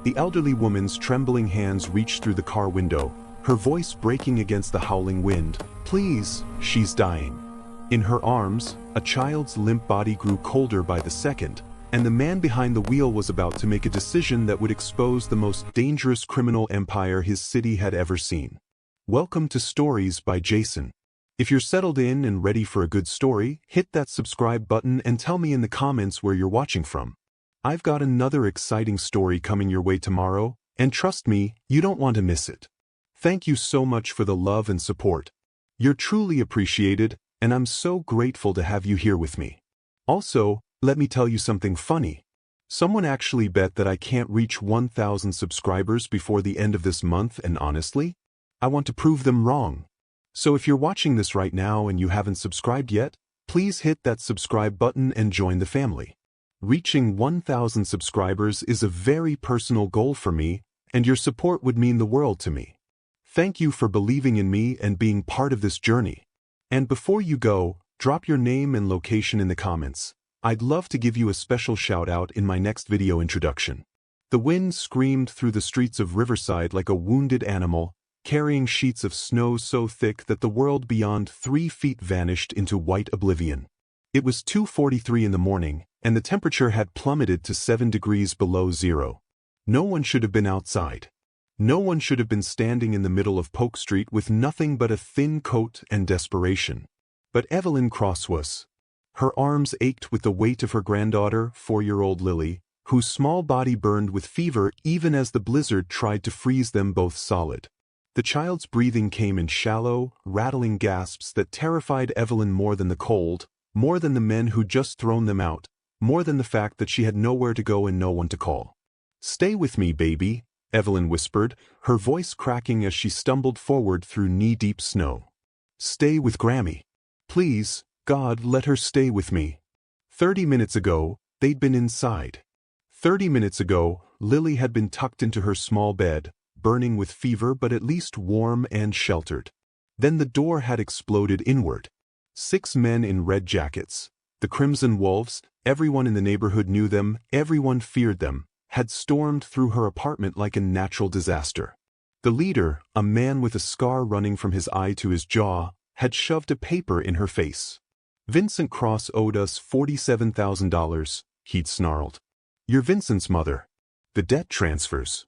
The elderly woman's trembling hands reached through the car window, her voice breaking against the howling wind. "Please, she's dying." In her arms, a child's limp body grew colder by the second, and the man behind the wheel was about to make a decision that would expose the most dangerous criminal empire his city had ever seen. Welcome to Stories by Jason. If you're settled in and ready for a good story, hit that subscribe button and tell me in the comments where you're watching from. I've got another exciting story coming your way tomorrow, and trust me, you don't want to miss it. Thank you so much for the love and support. You're truly appreciated, and I'm so grateful to have you here with me. Also, let me tell you something funny. Someone actually bet that I can't reach 1,000 subscribers before the end of this month, and honestly, I want to prove them wrong. So if you're watching this right now and you haven't subscribed yet, please hit that subscribe button and join the family. Reaching 1,000 subscribers is a very personal goal for me, and your support would mean the world to me. Thank you for believing in me and being part of this journey. And before you go, drop your name and location in the comments. I'd love to give you a special shout out in my next video introduction. The wind screamed through the streets of Riverside like a wounded animal, carrying sheets of snow so thick that the world beyond 3 feet vanished into white oblivion. It was 2:43 in the morning, and the temperature had plummeted to 7 degrees below zero. No one should have been outside. No one should have been standing in the middle of Polk Street with nothing but a thin coat and desperation. But Evelyn Cross was. Her arms ached with the weight of her granddaughter, 4-year-old Lily, whose small body burned with fever even as the blizzard tried to freeze them both solid. The child's breathing came in shallow, rattling gasps that terrified Evelyn more than the cold, more than the men who'd just thrown them out, more than the fact that she had nowhere to go and no one to call. "Stay with me, baby," Evelyn whispered, her voice cracking as she stumbled forward through knee-deep snow. "Stay with Grammy. Please, God, let her stay with me." 30 minutes ago, they'd been inside. 30 minutes ago, Lily had been tucked into her small bed, burning with fever but at least warm and sheltered. Then the door had exploded inward. 6 men in red jackets, the Crimson Wolves, everyone in the neighborhood knew them, everyone feared them, had stormed through her apartment like a natural disaster. The leader, a man with a scar running from his eye to his jaw, had shoved a paper in her face. "Vincent Cross owed us $47,000, he'd snarled. "You're Vincent's mother. The debt transfers."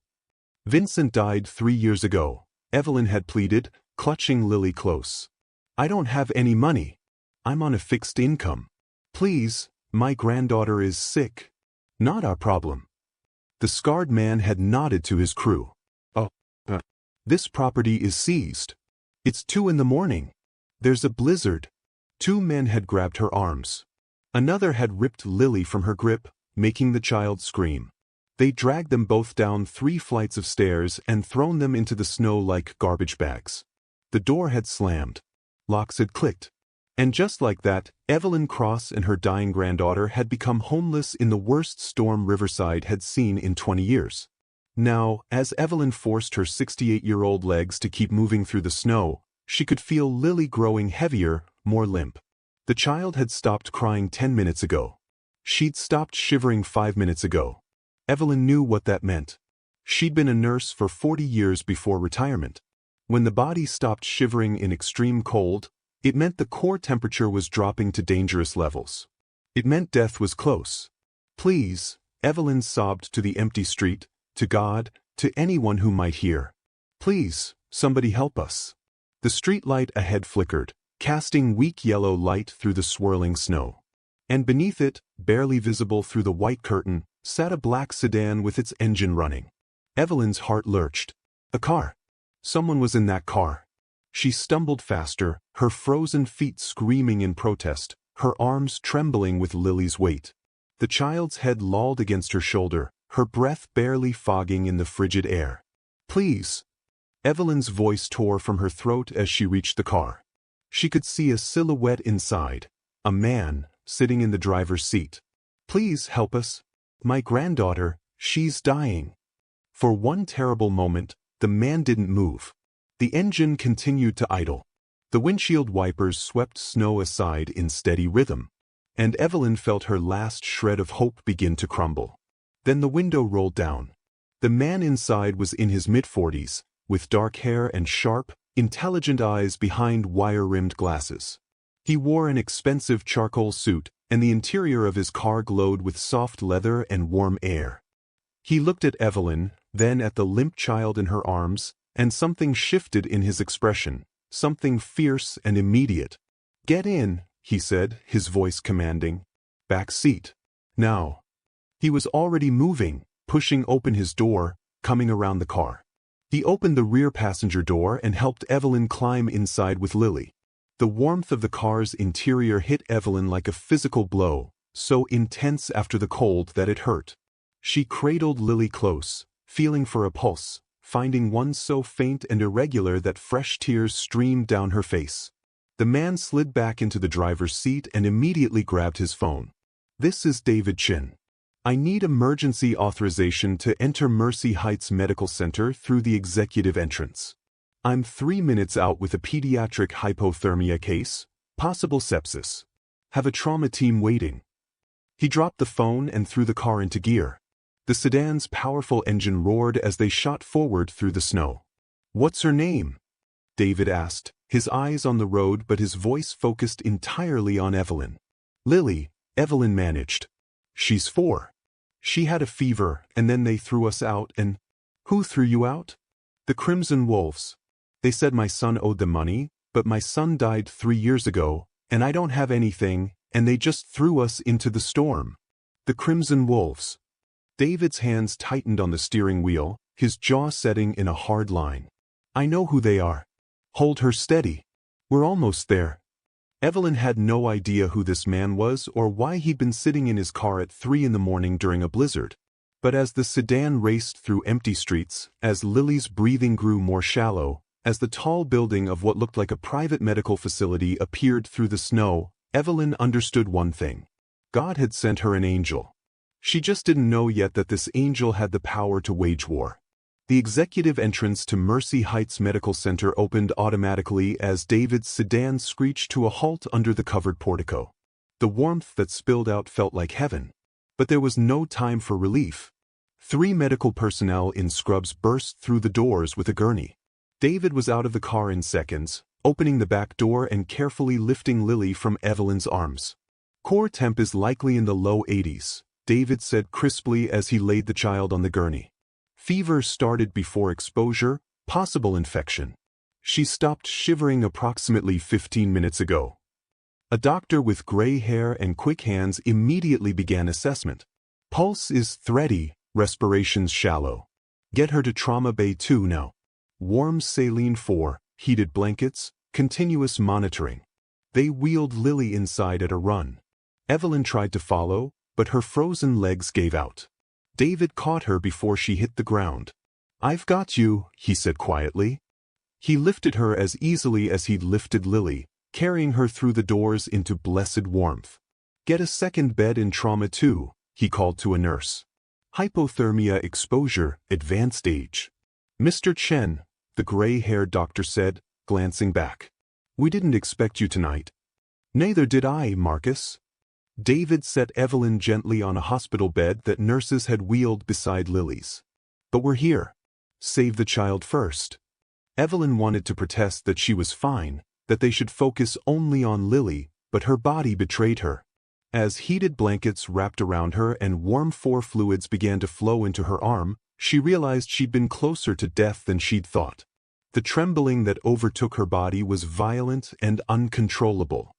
"Vincent died 3 years ago," Evelyn had pleaded, clutching Lily close. "I don't have any money. I'm on a fixed income. Please, my granddaughter is sick." "Not our problem." The scarred man had nodded to his crew. This property is seized. It's 2 in the morning. There's a blizzard." 2 men had grabbed her arms. Another had ripped Lily from her grip, making the child scream. They dragged them both down 3 flights of stairs and thrown them into the snow like garbage bags. The door had slammed. Locks had clicked. And just like that, Evelyn Cross and her dying granddaughter had become homeless in the worst storm Riverside had seen in 20 years. Now, as Evelyn forced her 68-year-old legs to keep moving through the snow, she could feel Lily growing heavier, more limp. The child had stopped crying 10 minutes ago. She'd stopped shivering 5 minutes ago. Evelyn knew what that meant. She'd been a nurse for 40 years before retirement. When the body stopped shivering in extreme cold, it meant the core temperature was dropping to dangerous levels. It meant death was close. "Please," Evelyn sobbed to the empty street, to God, to anyone who might hear. "Please, somebody help us." The street light ahead flickered, casting weak yellow light through the swirling snow. And beneath it, barely visible through the white curtain, sat a black sedan with its engine running. Evelyn's heart lurched. A car. Someone was in that car. She stumbled faster, her frozen feet screaming in protest, her arms trembling with Lily's weight. The child's head lolled against her shoulder, her breath barely fogging in the frigid air. "Please." Evelyn's voice tore from her throat as she reached the car. She could see a silhouette inside, a man, sitting in the driver's seat. "Please help us. My granddaughter, she's dying." For one terrible moment, the man didn't move. The engine continued to idle. The windshield wipers swept snow aside in steady rhythm, and Evelyn felt her last shred of hope begin to crumble. Then the window rolled down. The man inside was in his mid-40s, with dark hair and sharp, intelligent eyes behind wire-rimmed glasses. He wore an expensive charcoal suit, and the interior of his car glowed with soft leather and warm air. He looked at Evelyn, then at the limp child in her arms, and something shifted in his expression, something fierce and immediate. "Get in," he said, his voice commanding. "Back seat. Now." He was already moving, pushing open his door, coming around the car. He opened the rear passenger door and helped Evelyn climb inside with Lily. The warmth of the car's interior hit Evelyn like a physical blow, so intense after the cold that it hurt. She cradled Lily close, feeling for a pulse, finding one so faint and irregular that fresh tears streamed down her face. The man slid back into the driver's seat and immediately grabbed his phone. "This is David Chin. I need emergency authorization to enter Mercy Heights Medical Center through the executive entrance. I'm 3 minutes out with a pediatric hypothermia case, possible sepsis. Have a trauma team waiting." He dropped the phone and threw the car into gear. The sedan's powerful engine roared as they shot forward through the snow. "What's her name?" David asked, his eyes on the road but his voice focused entirely on Evelyn. "Lily," Evelyn managed. "She's 4. She had a fever, and then they threw us out and—" "Who threw you out?" "The Crimson Wolves. They said my son owed them money, but my son died 3 years ago, and I don't have anything, and they just threw us into the storm." "The Crimson Wolves." David's hands tightened on the steering wheel, his jaw setting in a hard line. "I know who they are. Hold her steady. We're almost there." Evelyn had no idea who this man was or why he'd been sitting in his car at 3 in the morning during a blizzard. But as the sedan raced through empty streets, as Lily's breathing grew more shallow, as the tall building of what looked like a private medical facility appeared through the snow, Evelyn understood one thing. God had sent her an angel. She just didn't know yet that this angel had the power to wage war. The executive entrance to Mercy Heights Medical Center opened automatically as David's sedan screeched to a halt under the covered portico. The warmth that spilled out felt like heaven. But there was no time for relief. 3 medical personnel in scrubs burst through the doors with a gurney. David was out of the car in seconds, opening the back door and carefully lifting Lily from Evelyn's arms. "Core temp is likely in the low 80s, David said crisply as he laid the child on the gurney. "Fever started before exposure, possible infection. She stopped shivering approximately 15 minutes ago." A doctor with gray hair and quick hands immediately began assessment. "Pulse is thready, respiration's shallow. Get her to Trauma Bay 2 now. Warm saline 4, heated blankets, continuous monitoring." They wheeled Lily inside at a run. Evelyn tried to follow, but her frozen legs gave out. David caught her before she hit the ground. "I've got you," he said quietly. He lifted her as easily as he'd lifted Lily, carrying her through the doors into blessed warmth. "Get a second bed in Trauma 2, he called to a nurse. "Hypothermia exposure, advanced age." "Mr. Chen," the gray-haired doctor said, glancing back. "We didn't expect you tonight." "Neither did I, Marcus." David set Evelyn gently on a hospital bed that nurses had wheeled beside Lily's. "But we're here. Save the child first." Evelyn wanted to protest that she was fine, that they should focus only on Lily, but her body betrayed her. As heated blankets wrapped around her and warm fluids began to flow into her arm, she realized she'd been closer to death than she'd thought. The trembling that overtook her body was violent and uncontrollable.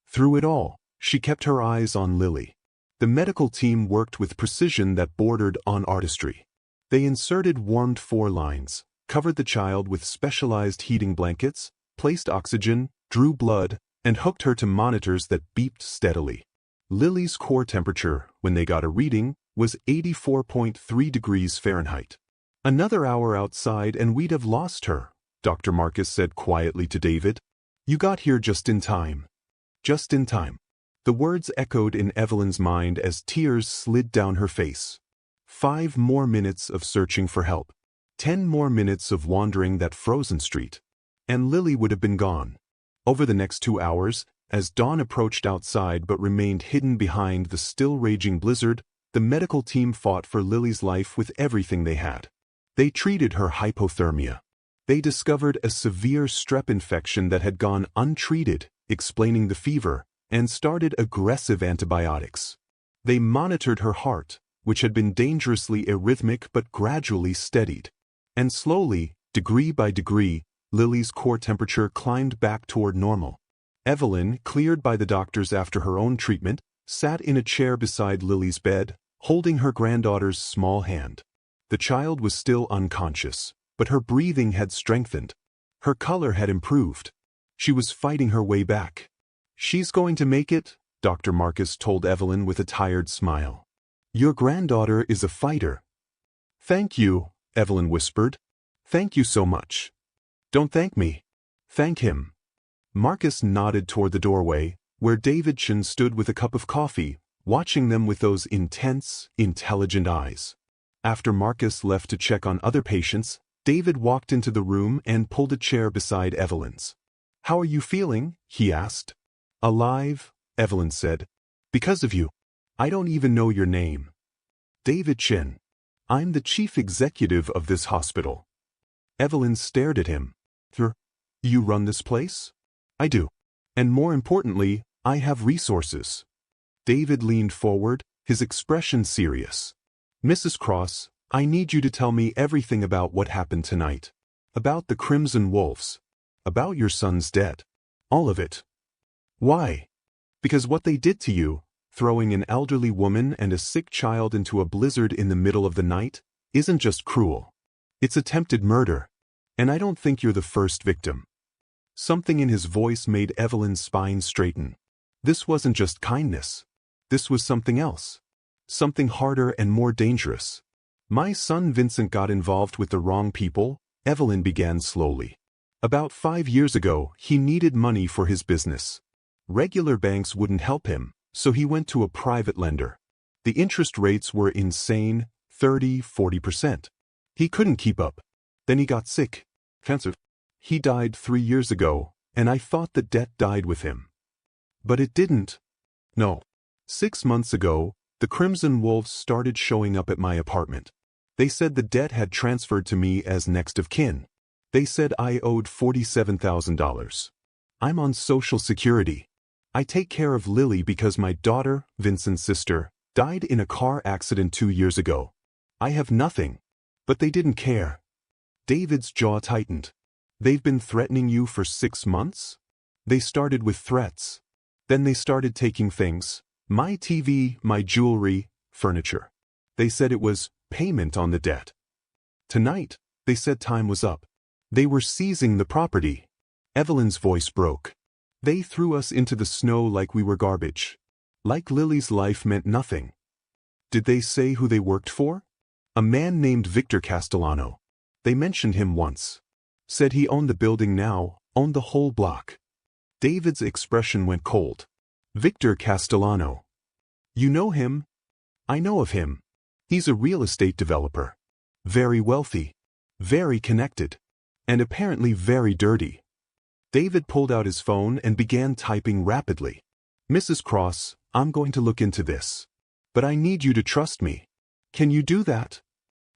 Through it all, she kept her eyes on Lily. The medical team worked with precision that bordered on artistry. They inserted warmed 4 lines, covered the child with specialized heating blankets, placed oxygen, drew blood, and hooked her to monitors that beeped steadily. Lily's core temperature, when they got a reading, was 84.3 degrees Fahrenheit. "Another hour outside and we'd have lost her," Dr. Marcus said quietly to David. "You got here just in time." Just in time. The words echoed in Evelyn's mind as tears slid down her face. 5 more minutes of searching for help. 10 more minutes of wandering that frozen street. And Lily would have been gone. Over the next 2 hours, as dawn approached outside but remained hidden behind the still raging blizzard, the medical team fought for Lily's life with everything they had. They treated her hypothermia. They discovered a severe strep infection that had gone untreated, explaining the fever, and started aggressive antibiotics. They monitored her heart, which had been dangerously arrhythmic but gradually steadied. And slowly, degree by degree, Lily's core temperature climbed back toward normal. Evelyn, cleared by the doctors after her own treatment, sat in a chair beside Lily's bed, holding her granddaughter's small hand. The child was still unconscious, but her breathing had strengthened. Her color had improved. She was fighting her way back. "She's going to make it," Dr. Marcus told Evelyn with a tired smile. "Your granddaughter is a fighter." "Thank you," Evelyn whispered. "Thank you so much." "Don't thank me. Thank him." Marcus nodded toward the doorway, where David Chen stood with a cup of coffee, watching them with those intense, intelligent eyes. After Marcus left to check on other patients, David walked into the room and pulled a chair beside Evelyn's. "How are you feeling?" he asked. "Alive," Evelyn said. "Because of you. I don't even know your name." "David Chen. I'm the chief executive of this hospital." Evelyn stared at him. You run this place?" "I do. And more importantly, I have resources." David leaned forward, his expression serious. "Mrs. Cross, I need you to tell me everything about what happened tonight. About the Crimson Wolves. About your son's death. All of it." "Why?" "Because what they did to you, throwing an elderly woman and a sick child into a blizzard in the middle of the night, isn't just cruel. It's attempted murder. And I don't think you're the first victim." Something in his voice made Evelyn's spine straighten. This wasn't just kindness. This was something else. Something harder and more dangerous. "My son Vincent got involved with the wrong people," Evelyn began slowly. "About 5 years ago, he needed money for his business. Regular banks wouldn't help him, so he went to a private lender. The interest rates were insane, 30–40%. He couldn't keep up. Then he got sick. Cancer. He died 3 years ago, and I thought the debt died with him. But it didn't. No. 6 months ago, the Crimson Wolves started showing up at my apartment. They said the debt had transferred to me as next of kin. They said I owed $47,000. I'm on Social Security. I take care of Lily because my daughter, Vincent's sister, died in a car accident 2 years ago. I have nothing. But they didn't care." David's jaw tightened. "They've been threatening you for 6 months? They started with threats. Then they started taking things. My TV, my jewelry, furniture. They said it was payment on the debt. Tonight, they said time was up. They were seizing the property." Evelyn's voice broke. "They threw us into the snow like we were garbage. Like Lily's life meant nothing." "Did they say who they worked for?" "A man named Victor Castellano. They mentioned him once. Said he owned the building now, owned the whole block." David's expression went cold. "Victor Castellano. You know him?" "I know of him. He's a real estate developer. Very wealthy. Very connected. And apparently very dirty." David pulled out his phone and began typing rapidly. "Mrs. Cross, I'm going to look into this. But I need you to trust me. Can you do that?"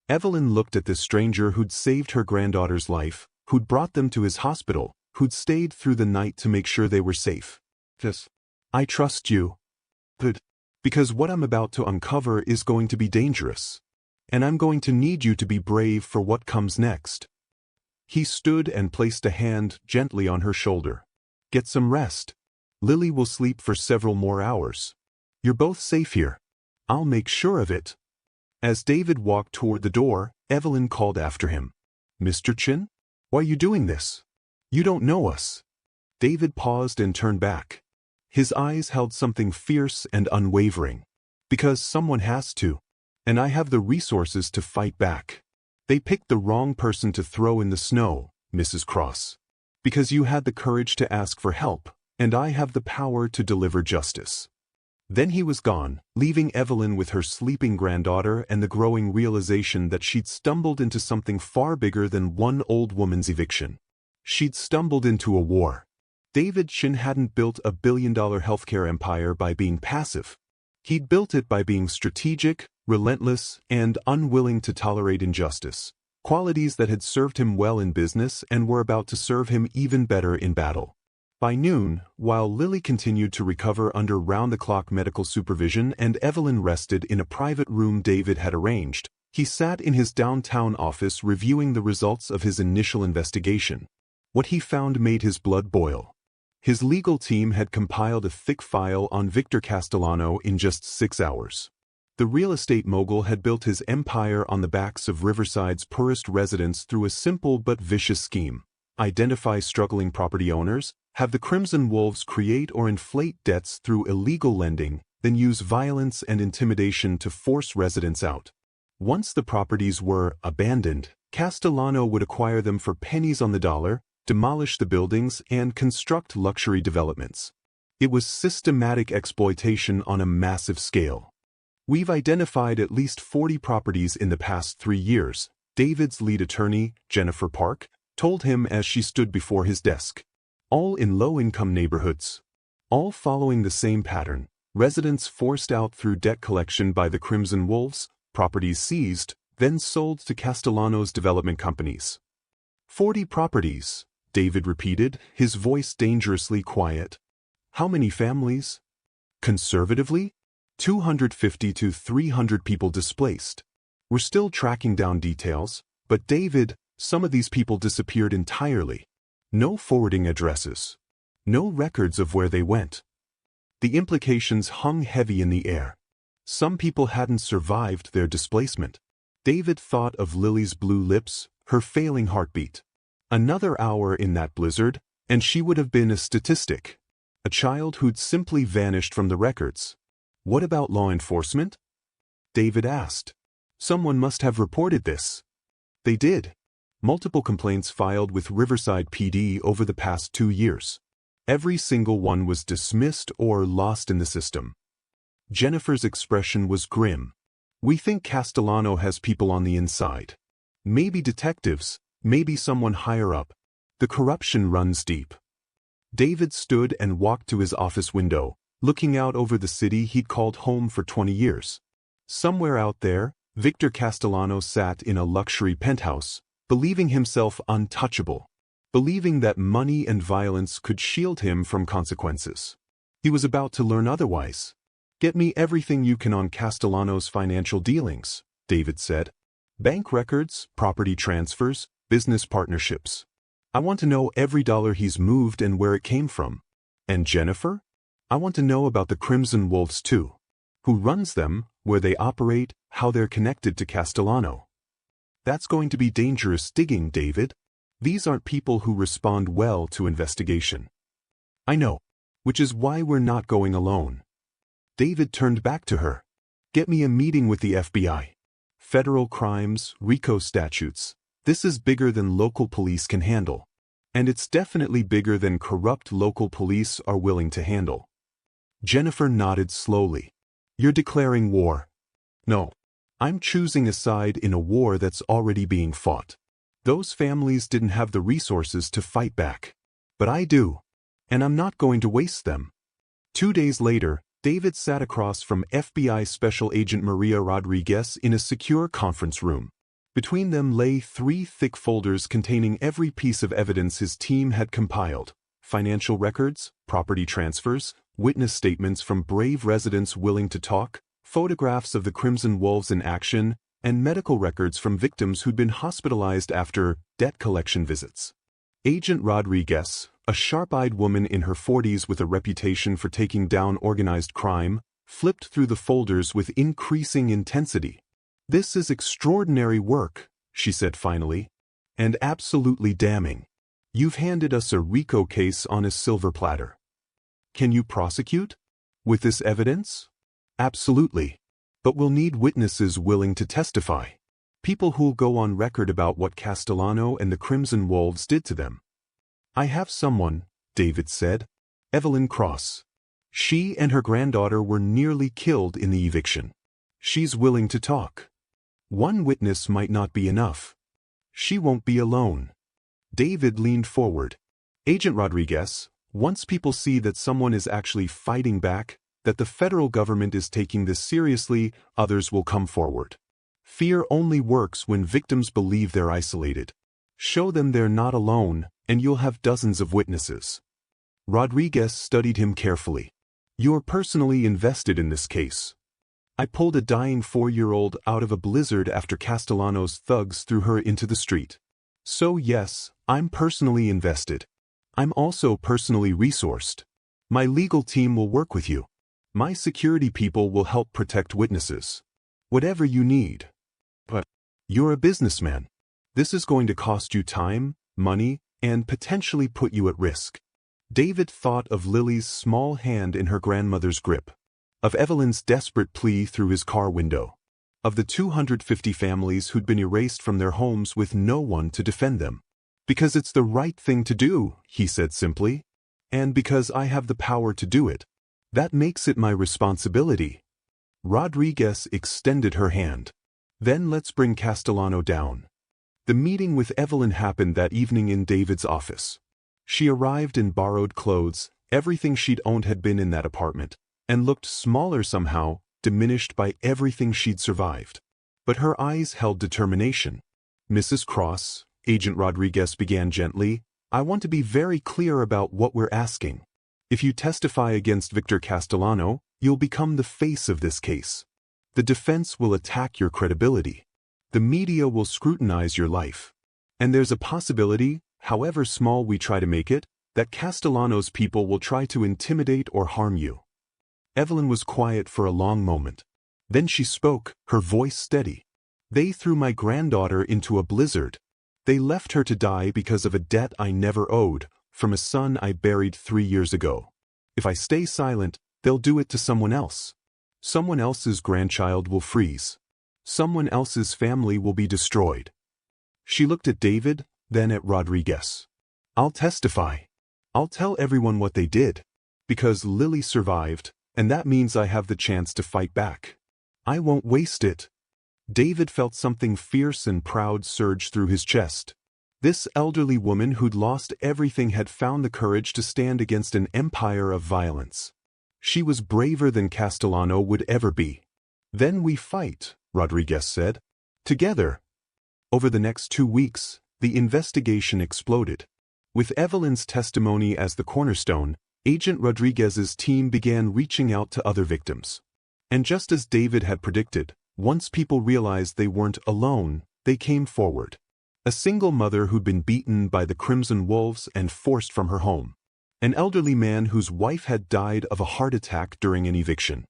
Evelyn looked at this stranger who'd saved her granddaughter's life, who'd brought them to his hospital, who'd stayed through the night to make sure they were safe. "Yes. I trust you. Good. Because what I'm about to uncover is going to be dangerous. And I'm going to need you to be brave for what comes next." He stood and placed a hand gently on her shoulder. "Get some rest. Lily will sleep for several more hours. You're both safe here. I'll make sure of it." As David walked toward the door, Evelyn called after him. "Mr. Chen? Why are you doing this? You don't know us." David paused and turned back. His eyes held something fierce and unwavering. "Because someone has to. And I have the resources to fight back. They picked the wrong person to throw in the snow, Mrs. Cross. Because you had the courage to ask for help, and I have the power to deliver justice." Then he was gone, leaving Evelyn with her sleeping granddaughter and the growing realization that she'd stumbled into something far bigger than one old woman's eviction. She'd stumbled into a war. David Chen hadn't built a billion-dollar healthcare empire by being passive. He'd built it by being strategic, relentless, and unwilling to tolerate injustice. qualities that had served him well in business and were about to serve him even better in battle. By noon, while Lily continued to recover under round-the-clock medical supervision and Evelyn rested in a private room David had arranged, he sat in his downtown office reviewing the results of his initial investigation. What he found made his blood boil. His legal team had compiled a thick file on Victor Castellano in just 6 hours. The real estate mogul had built his empire on the backs of Riverside's poorest residents through a simple but vicious scheme. Identify struggling property owners, have the Crimson Wolves create or inflate debts through illegal lending, then use violence and intimidation to force residents out. Once the properties were abandoned, Castellano would acquire them for pennies on the dollar, demolish the buildings, and construct luxury developments. It was systematic exploitation on a massive scale. We've identified at least 40 properties in the past 3 years, David's lead attorney, Jennifer Park, told him as she stood before his desk. All in low-income neighborhoods. All following the same pattern, residents forced out through debt collection by the Crimson Wolves, properties seized, then sold to Castellano's development companies. 40 properties, David repeated, his voice dangerously quiet. How many families? Conservatively? 250 to 300 people displaced. We're still tracking down details, but David, some of these people disappeared entirely. No forwarding addresses. No records of where they went. The implications hung heavy in the air. Some people hadn't survived their displacement. David thought of Lily's blue lips, her failing heartbeat. Another hour in that blizzard, and she would have been a statistic. A child who'd simply vanished from the records. What about law enforcement? David asked. Someone must have reported this. They did. Multiple complaints filed with Riverside PD over the past 2 years. Every single one was dismissed or lost in the system. Jennifer's expression was grim. We think Castellano has people on the inside. Maybe detectives, maybe someone higher up. The corruption runs deep. David stood and walked to his office window, looking out over the city he'd called home for 20 years. Somewhere out there, Victor Castellano sat in a luxury penthouse, believing himself untouchable, believing that money and violence could shield him from consequences. He was about to learn otherwise. Get me everything you can on Castellano's financial dealings, David said. Bank records, property transfers, business partnerships. I want to know every dollar he's moved and where it came from. And Jennifer? I want to know about the Crimson Wolves too. Who runs them, where they operate, how they're connected to Castellano. That's going to be dangerous digging, David. These aren't people who respond well to investigation. I know, which is why we're not going alone. David turned back to her. Get me a meeting with the FBI. Federal crimes, RICO statutes. This is bigger than local police can handle. And it's definitely bigger than corrupt local police are willing to handle. Jennifer nodded slowly. You're declaring war. No. I'm choosing a side in a war that's already being fought. Those families didn't have the resources to fight back. But I do. And I'm not going to waste them. 2 days later, David sat across from FBI Special Agent Maria Rodriguez in a secure conference room. Between them lay 3 thick folders containing every piece of evidence his team had compiled. Financial records, property transfers, witness statements from brave residents willing to talk, photographs of the Crimson Wolves in action, and medical records from victims who'd been hospitalized after debt collection visits. Agent Rodriguez, a sharp-eyed woman in her 40s with a reputation for taking down organized crime, flipped through the folders with increasing intensity. This is extraordinary work, she said finally, and absolutely damning. You've handed us a RICO case on a silver platter. Can you prosecute? With this evidence? Absolutely. But we'll need witnesses willing to testify. People who'll go on record about what Castellano and the Crimson Wolves did to them. I have someone, David said. Evelyn Cross. She and her granddaughter were nearly killed in the eviction. She's willing to talk. One witness might not be enough. She won't be alone. David leaned forward. Agent Rodriguez, once people see that someone is actually fighting back, that the federal government is taking this seriously, others will come forward. Fear only works when victims believe they're isolated. Show them they're not alone, and you'll have dozens of witnesses. Rodriguez studied him carefully. You're personally invested in this case. I pulled a dying 4-year-old out of a blizzard after Castellano's thugs threw her into the street. So yes, I'm personally invested. I'm also personally resourced. My legal team will work with you. My security people will help protect witnesses. Whatever you need. But you're a businessman. This is going to cost you time, money, and potentially put you at risk. David thought of Lily's small hand in her grandmother's grip, of Evelyn's desperate plea through his car window, of the 250 families who'd been erased from their homes with no one to defend them. Because it's the right thing to do, he said simply, and because I have the power to do it. That makes it my responsibility. Rodriguez extended her hand. Then let's bring Castellano down. The meeting with Evelyn happened that evening in David's office. She arrived in borrowed clothes, everything she'd owned had been in that apartment, and looked smaller somehow, diminished by everything she'd survived. But her eyes held determination. Mrs. Cross, Agent Rodriguez began gently, I want to be very clear about what we're asking. If you testify against Victor Castellano, you'll become the face of this case. The defense will attack your credibility. The media will scrutinize your life. And there's a possibility, however small we try to make it, that Castellano's people will try to intimidate or harm you. Evelyn was quiet for a long moment. Then she spoke, her voice steady. They threw my granddaughter into a blizzard. They left her to die because of a debt I never owed, from a son I buried 3 years ago. If I stay silent, they'll do it to someone else. Someone else's grandchild will freeze. Someone else's family will be destroyed. She looked at David, then at Rodriguez. I'll testify. I'll tell everyone what they did. Because Lily survived, and that means I have the chance to fight back. I won't waste it. David felt something fierce and proud surge through his chest. This elderly woman who'd lost everything had found the courage to stand against an empire of violence. She was braver than Castellano would ever be. Then we fight, Rodriguez said. Together. Over the next 2 weeks, the investigation exploded. With Evelyn's testimony as the cornerstone, Agent Rodriguez's team began reaching out to other victims. And just as David had predicted, once people realized they weren't alone, they came forward. A single mother who'd been beaten by the Crimson Wolves and forced from her home. An elderly man whose wife had died of a heart attack during an eviction.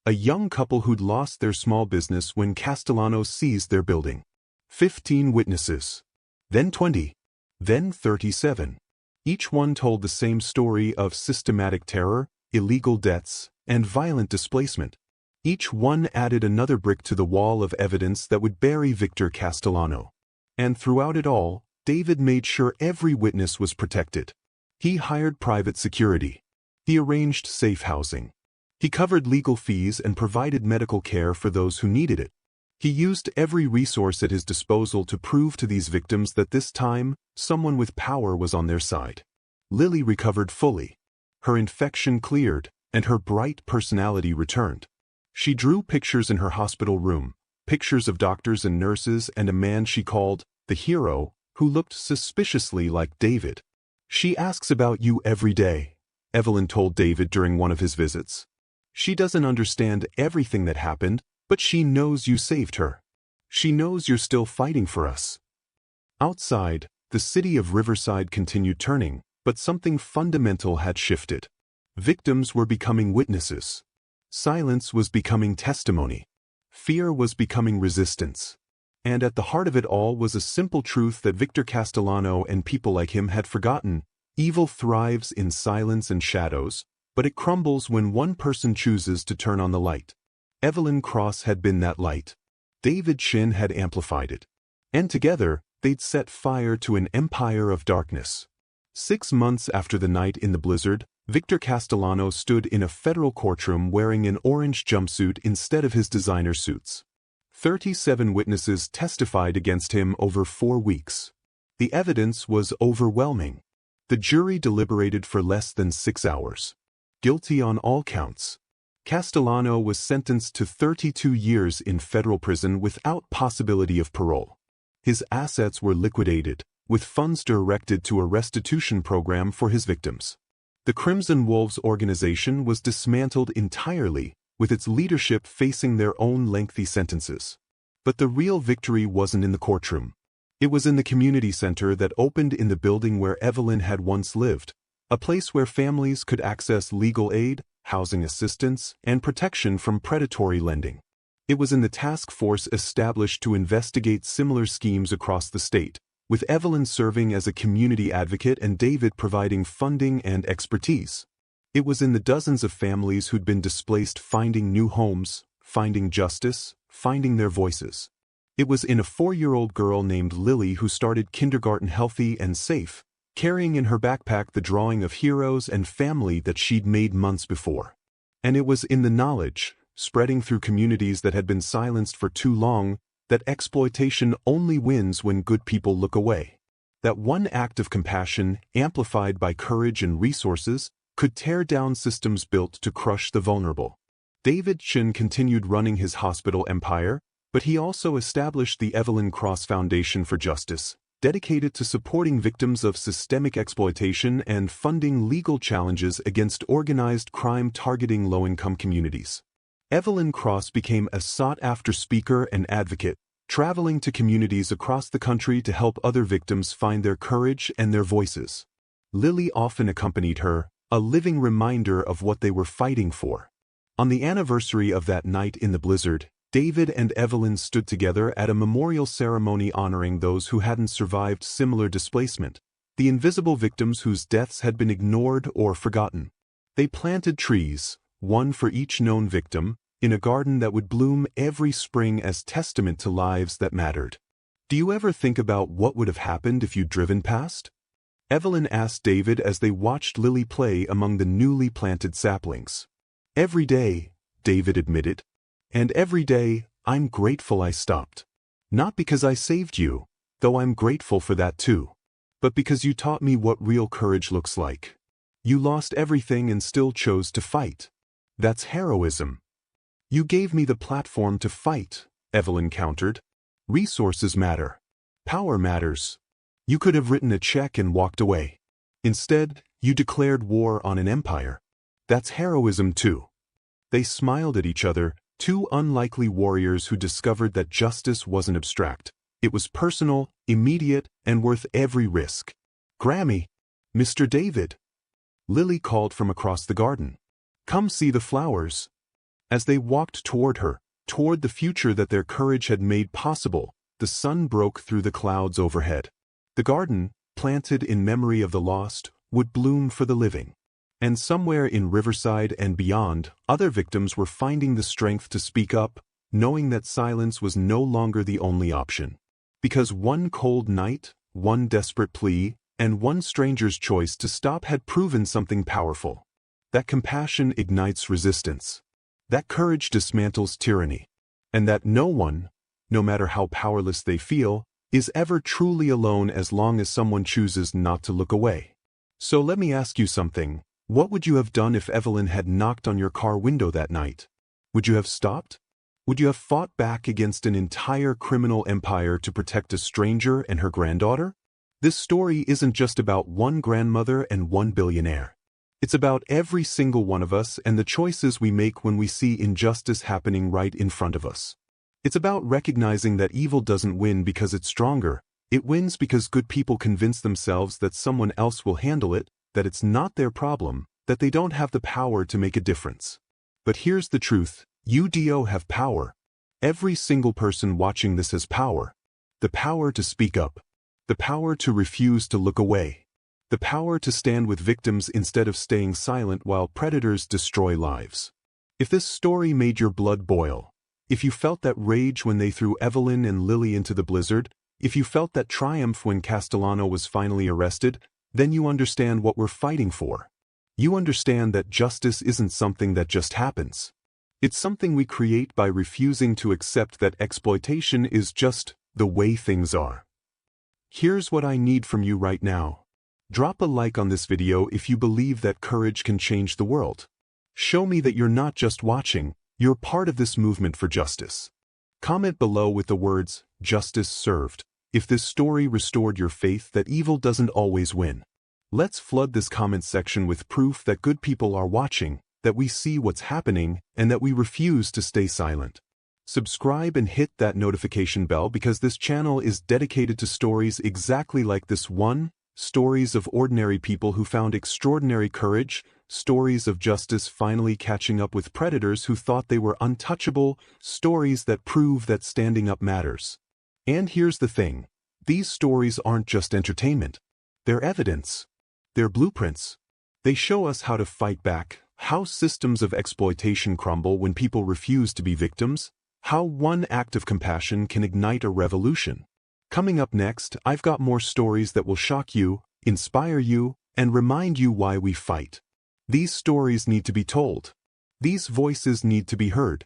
A young couple who'd lost their small business when Castellano seized their building. 15 witnesses. Then 20. Then 37. Each one told the same story of systematic terror, illegal debts, and violent displacement. Each one added another brick to the wall of evidence that would bury Victor Castellano. And throughout it all, David made sure every witness was protected. He hired private security. He arranged safe housing. He covered legal fees and provided medical care for those who needed it. He used every resource at his disposal to prove to these victims that this time, someone with power was on their side. Lily recovered fully. Her infection cleared, and her bright personality returned. She drew pictures in her hospital room, pictures of doctors and nurses and a man she called the hero, who looked suspiciously like David. She asks about you every day, Evelyn told David during one of his visits. She doesn't understand everything that happened, but she knows you saved her. She knows you're still fighting for us. Outside, the city of Riverside continued turning, but something fundamental had shifted. Victims were becoming witnesses. Silence was becoming testimony. Fear was becoming resistance. And at the heart of it all was a simple truth that Victor Castellano and people like him had forgotten. Evil thrives in silence and shadows, but it crumbles when one person chooses to turn on the light. Evelyn Cross had been that light. David Shin had amplified it. And together, they'd set fire to an empire of darkness. 6 months after the night in the blizzard, Victor Castellano stood in a federal courtroom wearing an orange jumpsuit instead of his designer suits. 37 witnesses testified against him over 4 weeks. The evidence was overwhelming. The jury deliberated for less than 6 hours. Guilty on all counts. Castellano was sentenced to 32 years in federal prison without possibility of parole. His assets were liquidated, with funds directed to a restitution program for his victims. The Crimson Wolves organization was dismantled entirely, with its leadership facing their own lengthy sentences. But the real victory wasn't in the courtroom. It was in the community center that opened in the building where Evelyn had once lived, a place where families could access legal aid, housing assistance, and protection from predatory lending. It was in the task force established to investigate similar schemes across the state, with Evelyn serving as a community advocate and David providing funding and expertise. It was in the dozens of families who'd been displaced finding new homes, finding justice, finding their voices. It was in a 4-year-old girl named Lily who started kindergarten healthy and safe, carrying in her backpack the drawing of heroes and family that she'd made months before. And it was in the knowledge, spreading through communities that had been silenced for too long, that exploitation only wins when good people look away. That one act of compassion, amplified by courage and resources, could tear down systems built to crush the vulnerable. David Chin continued running his hospital empire, but he also established the Evelyn Cross Foundation for Justice, dedicated to supporting victims of systemic exploitation and funding legal challenges against organized crime targeting low-income communities. Evelyn Cross became a sought-after speaker and advocate, traveling to communities across the country to help other victims find their courage and their voices. Lily often accompanied her, a living reminder of what they were fighting for. On the anniversary of that night in the blizzard, David and Evelyn stood together at a memorial ceremony honoring those who hadn't survived similar displacement, the invisible victims whose deaths had been ignored or forgotten. They planted trees, one for each known victim, in a garden that would bloom every spring as testament to lives that mattered. Do you ever think about what would have happened if you'd driven past? Evelyn asked David as they watched Lily play among the newly planted saplings. Every day, David admitted. And every day, I'm grateful I stopped. Not because I saved you, though I'm grateful for that too, but because you taught me what real courage looks like. You lost everything and still chose to fight. That's heroism. You gave me the platform to fight, Evelyn countered. Resources matter. Power matters. You could have written a check and walked away. Instead, you declared war on an empire. That's heroism too. They smiled at each other, two unlikely warriors who discovered that justice wasn't abstract. It was personal, immediate, and worth every risk. Grammy, Mr. David. Lily called from across the garden. Come see the flowers. As they walked toward her, toward the future that their courage had made possible, the sun broke through the clouds overhead. The garden, planted in memory of the lost, would bloom for the living. And somewhere in Riverside and beyond, other victims were finding the strength to speak up, knowing that silence was no longer the only option. Because one cold night, one desperate plea, and one stranger's choice to stop had proven something powerful. That compassion ignites resistance. That courage dismantles tyranny. And that no one, no matter how powerless they feel, is ever truly alone as long as someone chooses not to look away. So let me ask you something. What would you have done if Evelyn had knocked on your car window that night? Would you have stopped? Would you have fought back against an entire criminal empire to protect a stranger and her granddaughter? This story isn't just about one grandmother and one billionaire. It's about every single one of us and the choices we make when we see injustice happening right in front of us. It's about recognizing that evil doesn't win because it's stronger. It wins because good people convince themselves that someone else will handle it, that it's not their problem, that they don't have the power to make a difference. But here's the truth. You do have power. Every single person watching this has power. The power to speak up. The power to refuse to look away. The power to stand with victims instead of staying silent while predators destroy lives. If this story made your blood boil, if you felt that rage when they threw Evelyn and Lily into the blizzard, if you felt that triumph when Castellano was finally arrested, then you understand what we're fighting for. You understand that justice isn't something that just happens. It's something we create by refusing to accept that exploitation is just the way things are. Here's what I need from you right now. Drop a like on this video if you believe that courage can change the world. Show me that you're not just watching, you're part of this movement for justice. Comment below with the words, "Justice served," if this story restored your faith that evil doesn't always win. Let's flood this comment section with proof that good people are watching, that we see what's happening, and that we refuse to stay silent. Subscribe and hit that notification bell because this channel is dedicated to stories exactly like this one, stories of ordinary people who found extraordinary courage, stories of justice finally catching up with predators who thought they were untouchable, stories that prove that standing up matters. And here's the thing, these stories aren't just entertainment. They're evidence. They're blueprints. They show us how to fight back, how systems of exploitation crumble when people refuse to be victims, how one act of compassion can ignite a revolution. Coming up next, I've got more stories that will shock you, inspire you, and remind you why we fight. These stories need to be told. These voices need to be heard.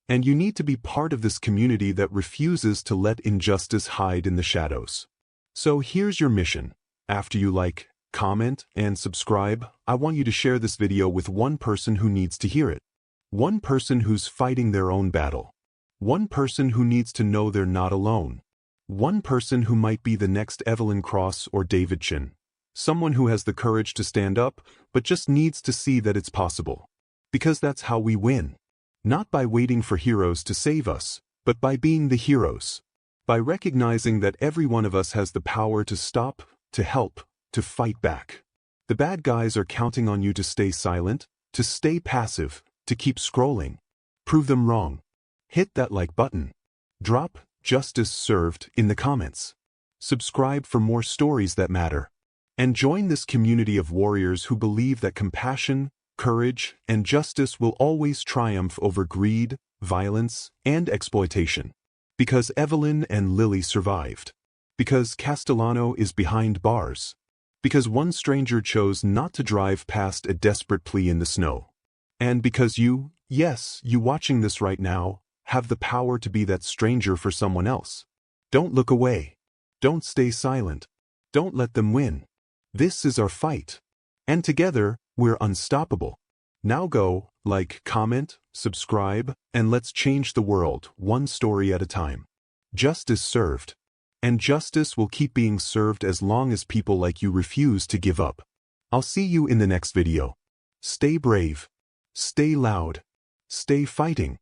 And you need to be part of this community that refuses to let injustice hide in the shadows. So here's your mission. After you like, comment, and subscribe, I want you to share this video with one person who needs to hear it. One person who's fighting their own battle. One person who needs to know they're not alone. One person who might be the next Evelyn Cross or David Chin. Someone who has the courage to stand up, but just needs to see that it's possible. Because that's how we win. Not by waiting for heroes to save us, but by being the heroes. By recognizing that every one of us has the power to stop, to help, to fight back. The bad guys are counting on you to stay silent, to stay passive, to keep scrolling. Prove them wrong. Hit that like button. Drop "Justice served" in the comments. Subscribe for more stories that matter. And join this community of warriors who believe that compassion, courage, and justice will always triumph over greed, violence, and exploitation. Because Evelyn and Lily survived. Because Castellano is behind bars. Because one stranger chose not to drive past a desperate plea in the snow. And because you, yes, you watching this right now, have the power to be that stranger for someone else. Don't look away. Don't stay silent. Don't let them win. This is our fight. And together, we're unstoppable. Now go, like, comment, subscribe, and let's change the world, one story at a time. Justice served. And justice will keep being served as long as people like you refuse to give up. I'll see you in the next video. Stay brave. Stay loud. Stay fighting.